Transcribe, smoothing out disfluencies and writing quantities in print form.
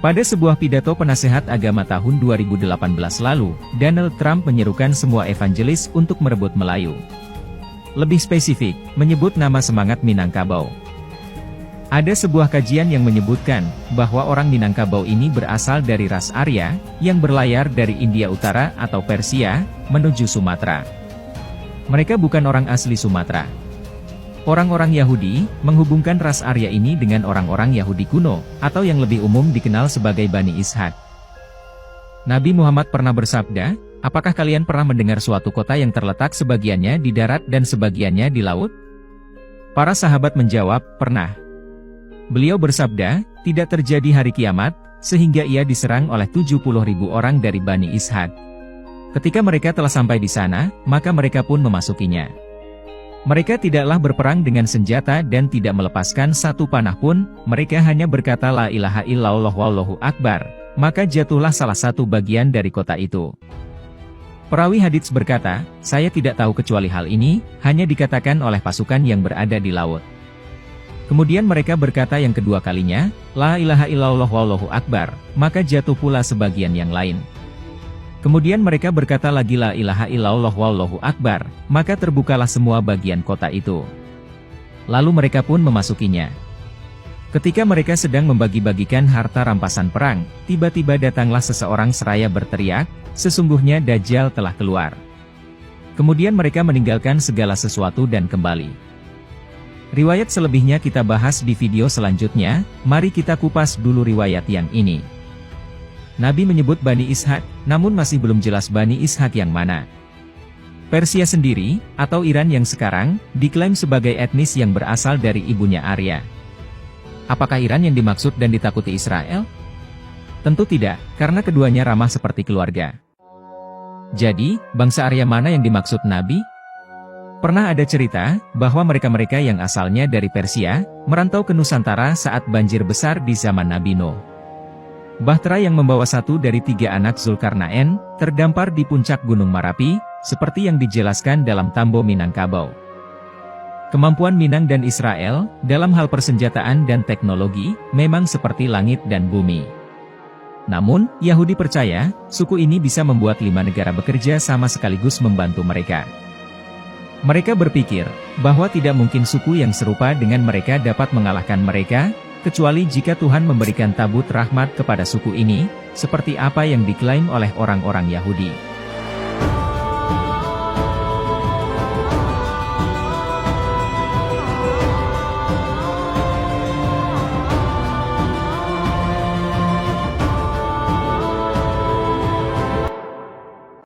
Pada sebuah pidato penasehat agama tahun 2018 lalu, Donald Trump menyerukan semua evangelis untuk merebut Melayu. Lebih spesifik, menyebut nama semangat Minangkabau. Ada sebuah kajian yang menyebutkan bahwa orang Minangkabau ini berasal dari ras Arya, yang berlayar dari India Utara atau Persia, menuju Sumatera. Mereka bukan orang asli Sumatera. Orang-orang Yahudi menghubungkan ras Arya ini dengan orang-orang Yahudi kuno, atau yang lebih umum dikenal sebagai Bani Ishak. Nabi Muhammad pernah bersabda, "Apakah kalian pernah mendengar suatu kota yang terletak sebagiannya di darat dan sebagiannya di laut?" Para sahabat menjawab, "Pernah." Beliau bersabda, "Tidak terjadi hari kiamat, sehingga ia diserang oleh 70.000 orang dari Bani Ishak. Ketika mereka telah sampai di sana, maka mereka pun memasukinya. Mereka tidaklah berperang dengan senjata dan tidak melepaskan satu panah pun, mereka hanya berkata la ilaha illallah wallahu akbar, maka jatuhlah salah satu bagian dari kota itu." Perawi hadits berkata, "Saya tidak tahu kecuali hal ini, hanya dikatakan oleh pasukan yang berada di laut." Kemudian mereka berkata yang kedua kalinya, la ilaha illallah wallahu akbar, maka jatuh pula sebagian yang lain. Kemudian mereka berkata lagi la ilaha illallah wallahu akbar, maka terbukalah semua bagian kota itu. Lalu mereka pun memasukinya. Ketika mereka sedang membagi-bagikan harta rampasan perang, tiba-tiba datanglah seseorang seraya berteriak, "Sesungguhnya Dajjal telah keluar." Kemudian mereka meninggalkan segala sesuatu dan kembali. Riwayat selebihnya kita bahas di video selanjutnya, mari kita kupas dulu riwayat yang ini. Nabi menyebut Bani Ishak, namun masih belum jelas Bani Ishak yang mana. Persia sendiri, atau Iran yang sekarang, diklaim sebagai etnis yang berasal dari ibunya Arya. Apakah Iran yang dimaksud dan ditakuti Israel? Tentu tidak, karena keduanya ramah seperti keluarga. Jadi, bangsa Arya mana yang dimaksud Nabi? Pernah ada cerita, bahwa mereka-mereka yang asalnya dari Persia, merantau ke Nusantara saat banjir besar di zaman Nabi Nuh. Bahtera yang membawa satu dari 3 anak Zulkarnaen, terdampar di puncak Gunung Marapi, seperti yang dijelaskan dalam Tambo Minangkabau. Kemampuan Minang dan Israel, dalam hal persenjataan dan teknologi, memang seperti langit dan bumi. Namun, Yahudi percaya, suku ini bisa membuat 5 negara bekerja sama sekaligus membantu mereka. Mereka berpikir, bahwa tidak mungkin suku yang serupa dengan mereka dapat mengalahkan mereka, kecuali jika Tuhan memberikan tabut rahmat kepada suku ini, seperti apa yang diklaim oleh orang-orang Yahudi.